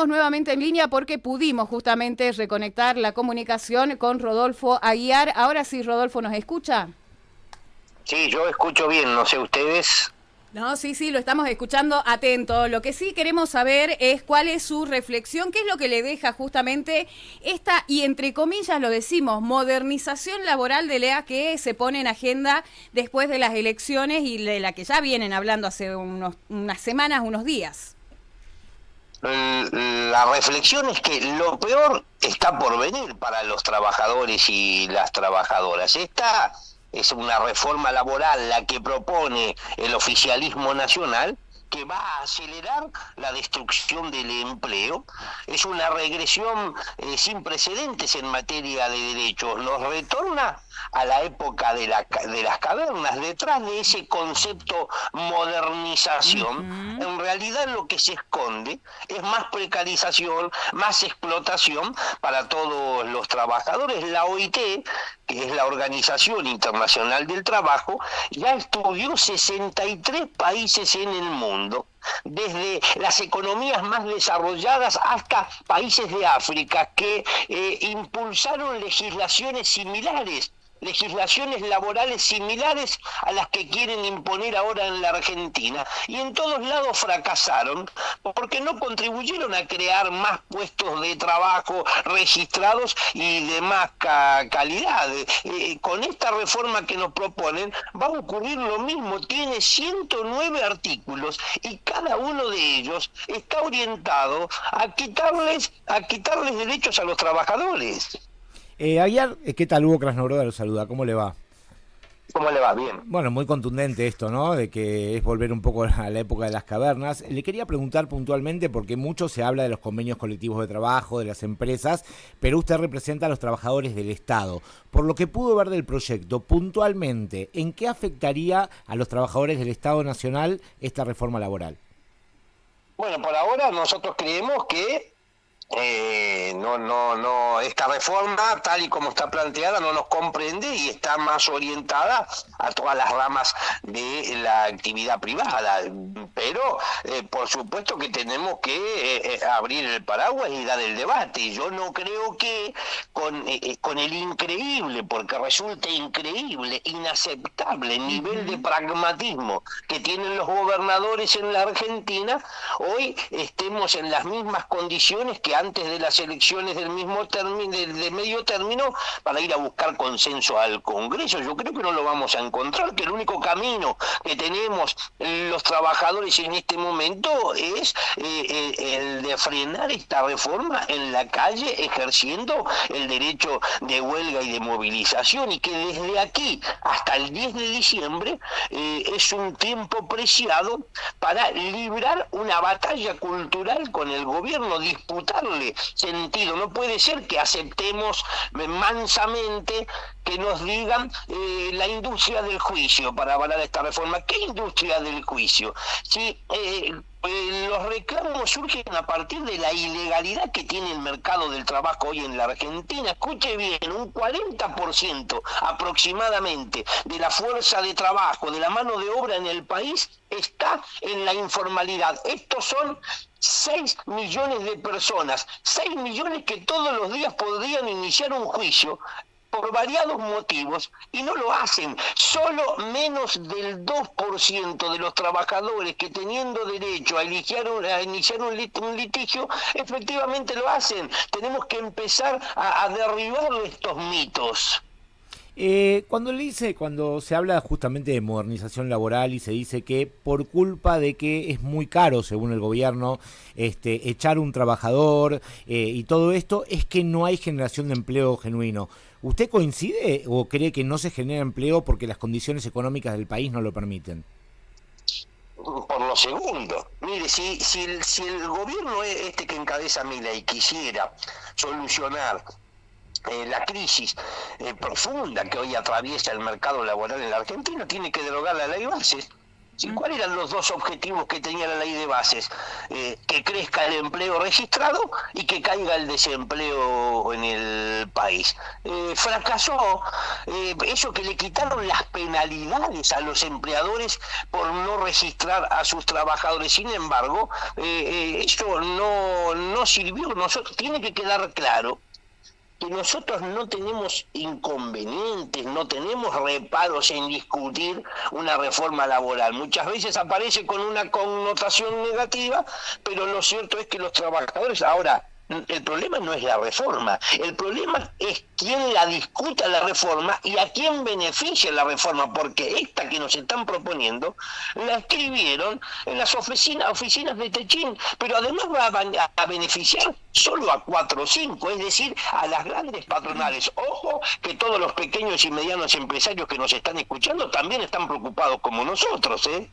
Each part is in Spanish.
Nuevamente en línea porque pudimos justamente reconectar la comunicación con Rodolfo Aguiar. Ahora sí, Rodolfo, ¿nos escucha? Sí, yo escucho bien, no sé ustedes. No, sí, lo estamos escuchando atento. Lo que sí queremos saber es cuál es su reflexión, qué es lo que le deja justamente esta, y entre comillas lo decimos, modernización laboral de LEA que se pone en agenda después de las elecciones y de la que ya vienen hablando hace unas semanas, unos días. La reflexión es que lo peor está por venir para los trabajadores y las trabajadoras. Esta es una reforma laboral la que propone el oficialismo nacional, que va a acelerar la destrucción del empleo. Es una regresión sin precedentes en materia de derechos. Nos retorna a la época de las cavernas. Detrás de ese concepto modernización, en realidad lo que se esconde es más precarización, más explotación para todos los trabajadores. La OIT, que es la Organización Internacional del Trabajo, ya estudió 63 países en el mundo, desde las economías más desarrolladas hasta países de África, que impulsaron legislaciones laborales similares a las que quieren imponer ahora en la Argentina, y en todos lados fracasaron porque no contribuyeron a crear más puestos de trabajo registrados y de más calidad. Con esta reforma que nos proponen va a ocurrir lo mismo. Tiene 109 artículos y cada uno de ellos está orientado a quitarles derechos a los trabajadores. Aguiar, ¿qué tal? Hugo Krasnoroda lo saluda, ¿cómo le va? ¿Cómo le va? Bien. Bueno, muy contundente esto, ¿no? De que es volver un poco a la época de las cavernas. Le quería preguntar puntualmente, porque mucho se habla de los convenios colectivos de trabajo, de las empresas, pero usted representa a los trabajadores del Estado. Por lo que pudo ver del proyecto, puntualmente, ¿en qué afectaría a los trabajadores del Estado Nacional esta reforma laboral? Bueno, por ahora nosotros creemos que esta reforma, tal y como está planteada, no nos comprende y está más orientada a todas las ramas de la actividad privada. Pero, por supuesto que tenemos que abrir el paraguas y dar el debate. Yo no creo que con el increíble, porque resulta increíble, inaceptable nivel de pragmatismo que tienen los gobernadores en la Argentina, hoy estemos en las mismas condiciones que antes de las elecciones del mismo término, de medio término, para ir a buscar consenso al Congreso. Yo creo que no lo vamos a encontrar, que el único camino que tenemos los trabajadores en este momento es el de frenar esta reforma en la calle, ejerciendo el derecho de huelga y de movilización, y que desde aquí hasta el 10 de diciembre es un tiempo preciado para librar una batalla cultural con el gobierno, disputarle sentido. No puede ser que aceptemos mansamente que nos digan la industria del juicio para avalar esta reforma. ¿Qué industria del juicio? Si los reclamos surgen a partir de la ilegalidad que tiene el mercado del trabajo hoy en la Argentina. Escuche bien, un 40% aproximadamente de la fuerza de trabajo, de la mano de obra en el país, está en la informalidad. Estos son 6 millones de personas, 6 millones que todos los días podrían iniciar un juicio por variados motivos y no lo hacen. Solo menos del 2% de los trabajadores que, teniendo derecho a iniciar un litigio, efectivamente lo hacen. Tenemos que empezar a derribar estos mitos. Cuando se habla justamente de modernización laboral y se dice que por culpa de que es muy caro, según el gobierno, echar un trabajador y todo esto, es que no hay generación de empleo genuino. ¿Usted coincide o cree que no se genera empleo porque las condiciones económicas del país no lo permiten? Por lo segundo, mire, si el gobierno que encabeza Milei quisiera solucionar la crisis profunda que hoy atraviesa el mercado laboral en la Argentina, tiene que derogar la ley Bases. ¿Sí? ¿Cuáles eran los dos objetivos que tenía la ley de bases? Que crezca el empleo registrado y que caiga el desempleo en el país. Fracasó. Eso que le quitaron las penalidades a los empleadores por no registrar a sus trabajadores. Sin embargo, eso no sirvió. Tiene que quedar claro que nosotros no tenemos inconvenientes, no tenemos reparos en discutir una reforma laboral. Muchas veces aparece con una connotación negativa, pero lo cierto es que los trabajadores ahora... El problema no es la reforma, el problema es quién la discuta la reforma y a quién beneficia la reforma, porque esta que nos están proponiendo la escribieron en las oficinas de Techín, pero además va a beneficiar solo a 4 o 5, es decir, a las grandes patronales. Ojo que todos los pequeños y medianos empresarios que nos están escuchando también están preocupados como nosotros, ¿eh?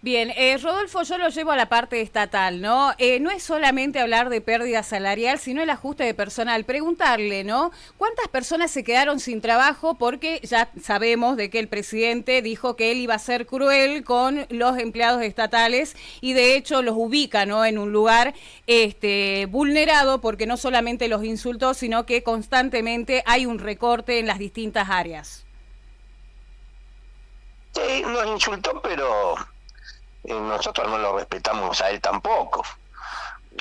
Bien, Rodolfo, yo lo llevo a la parte estatal, ¿no? No es solamente hablar de pérdida salarial, sino el ajuste de personal. Preguntarle, ¿no? ¿Cuántas personas se quedaron sin trabajo? Porque ya sabemos de que el presidente dijo que él iba a ser cruel con los empleados estatales y de hecho los ubica, ¿no? En un lugar vulnerado porque no solamente los insultó, sino que constantemente hay un recorte en las distintas áreas. Sí, nos insultó, pero... nosotros no lo respetamos a él tampoco.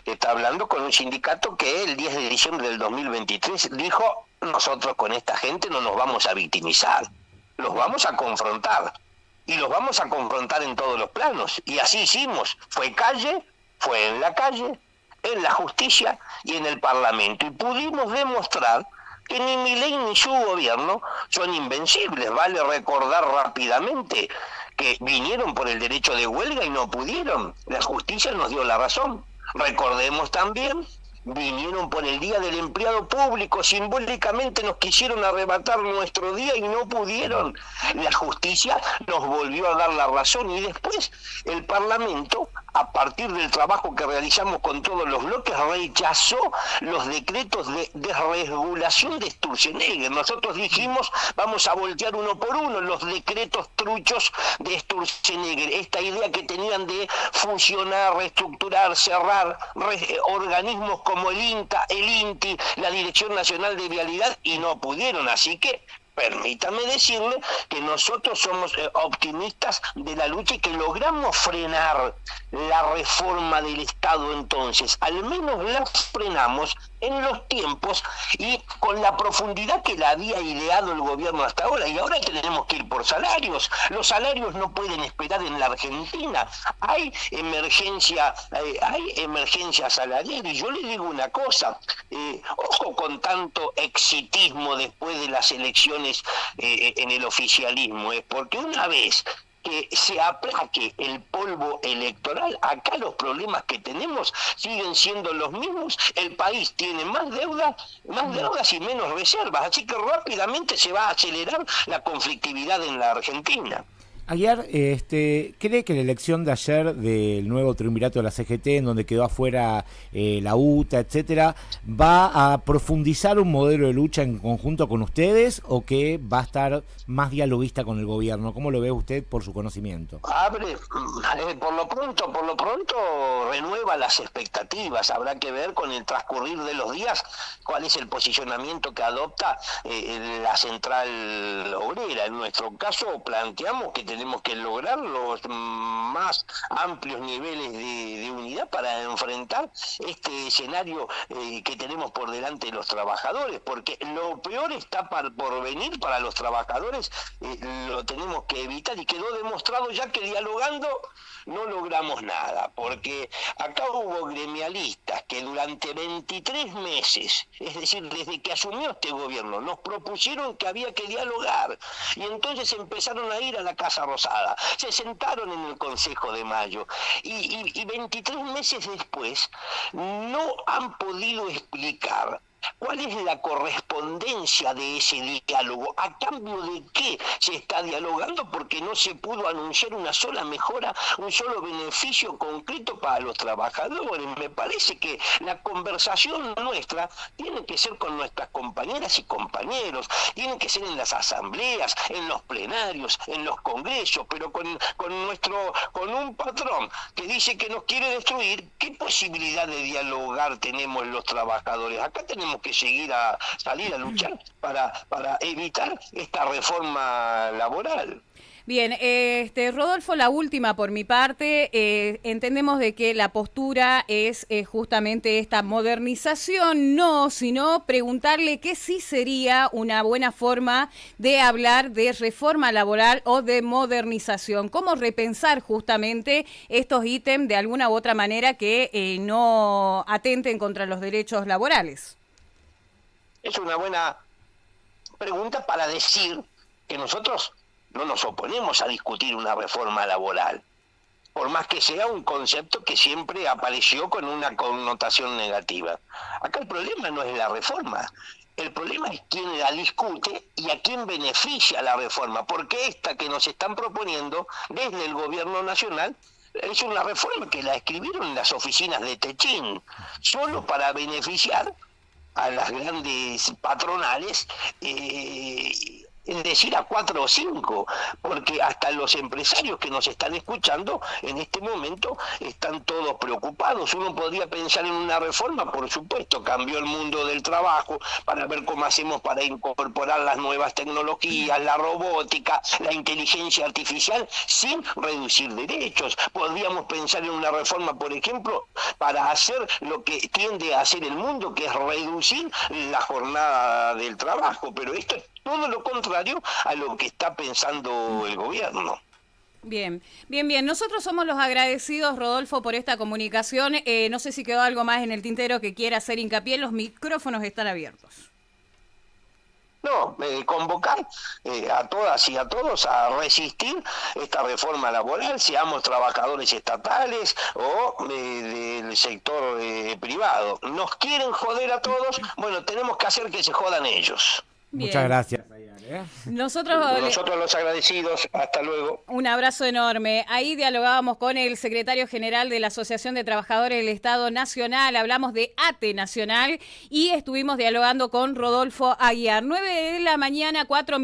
Está hablando con un sindicato que el 10 de diciembre del 2023 dijo: nosotros con esta gente no nos vamos a victimizar, los vamos a confrontar, y los vamos a confrontar en todos los planos. Y así hicimos, fue en la calle, en la justicia y en el Parlamento, y pudimos demostrar que ni Milei ni su gobierno son invencibles. Vale recordar rápidamente que vinieron por el derecho de huelga y no pudieron. La justicia nos dio la razón. Recordemos también, vinieron por el Día del Empleado Público, simbólicamente nos quisieron arrebatar nuestro día y no pudieron. La justicia nos volvió a dar la razón y después el Parlamento, a partir del trabajo que realizamos con todos los bloques, rechazó los decretos de desregulación de Sturzenegger. Nosotros dijimos, vamos a voltear uno por uno los decretos truchos de Sturzenegger. Esta idea que tenían de fusionar, reestructurar, cerrar organismos como el INTA, el INTI, la Dirección Nacional de Vialidad, y no pudieron. Así que permítame decirle que nosotros somos optimistas de la lucha y que logramos frenar la reforma del Estado entonces. Al menos la frenamos en los tiempos y con la profundidad que la había ideado el gobierno hasta ahora. Y ahora tenemos que ir por salarios. Los salarios no pueden esperar en la Argentina. Hay emergencia salarial. Y yo le digo una cosa, ojo con tanto exitismo después de las elecciones en el oficialismo, porque una vez que se aplaque el polvo electoral, acá los problemas que tenemos siguen siendo los mismos. El país tiene más deudas y menos reservas, así que rápidamente se va a acelerar la conflictividad en la Argentina. Aguiar, ¿cree que la elección de ayer del nuevo triunvirato de la CGT, en donde quedó afuera la UTA, etcétera, va a profundizar un modelo de lucha en conjunto con ustedes o que va a estar más dialoguista con el gobierno? ¿Cómo lo ve usted por su conocimiento? Abre, por lo pronto renueva las expectativas. Habrá que ver con el transcurrir de los días cuál es el posicionamiento que adopta la central obrera. En nuestro caso planteamos que tenemos que lograr los más amplios niveles de unidad para enfrentar este escenario que tenemos por delante de los trabajadores, porque lo peor está por venir para los trabajadores. Lo tenemos que evitar y quedó demostrado ya que dialogando no logramos nada, porque acá hubo gremialistas que durante 23 meses, es decir, desde que asumió este gobierno, nos propusieron que había que dialogar y entonces empezaron a ir a la Casa Rosada, se sentaron en el Consejo de Mayo y 23 meses después no han podido explicar ¿Cuál es la correspondencia de ese diálogo? ¿A cambio de qué se está dialogando? Porque no se pudo anunciar una sola mejora, un solo beneficio concreto para los trabajadores. Me parece que la conversación nuestra tiene que ser con nuestras compañeras y compañeros, tiene que ser en las asambleas, en los plenarios, en los congresos, pero con un patrón que dice que nos quiere destruir. ¿Qué posibilidad de dialogar tenemos los trabajadores? Acá tenemos que salir a luchar para evitar esta reforma laboral. Bien, Rodolfo, la última por mi parte. Entendemos de que la postura es justamente esta modernización, no, sino preguntarle qué sí sería una buena forma de hablar de reforma laboral o de modernización. ¿Cómo repensar justamente estos ítems de alguna u otra manera que no atenten contra los derechos laborales? Es una buena pregunta para decir que nosotros no nos oponemos a discutir una reforma laboral, por más que sea un concepto que siempre apareció con una connotación negativa. Acá el problema no es la reforma, el problema es quién la discute y a quién beneficia la reforma, porque esta que nos están proponiendo desde el gobierno nacional es una reforma que la escribieron en las oficinas de Techín, solo para beneficiar a las grandes patronales, es decir, a 4 o 5, porque hasta los empresarios que nos están escuchando en este momento están todos preocupados. Uno podría pensar en una reforma, por supuesto, cambió el mundo del trabajo, para ver cómo hacemos para incorporar las nuevas tecnologías, la robótica, la inteligencia artificial, sin reducir derechos. Podríamos pensar en una reforma, por ejemplo, para hacer lo que tiende a hacer el mundo, que es reducir la jornada del trabajo, pero esto es todo lo contrario a lo que está pensando el gobierno. Bien. Nosotros somos los agradecidos, Rodolfo, por esta comunicación. No sé si quedó algo más en el tintero que quiera hacer hincapié. Los micrófonos están abiertos. No, convocar a todas y a todos a resistir esta reforma laboral, seamos trabajadores estatales o del sector privado. Nos quieren joder a todos, bueno, tenemos que hacer que se jodan ellos. Bien. Muchas gracias. Nosotros los agradecidos, hasta luego. Un abrazo enorme. Ahí dialogábamos con el secretario general de la Asociación de Trabajadores del Estado Nacional, hablamos de ATE Nacional y estuvimos dialogando con Rodolfo Aguiar. 9 de la mañana, 4 minutos.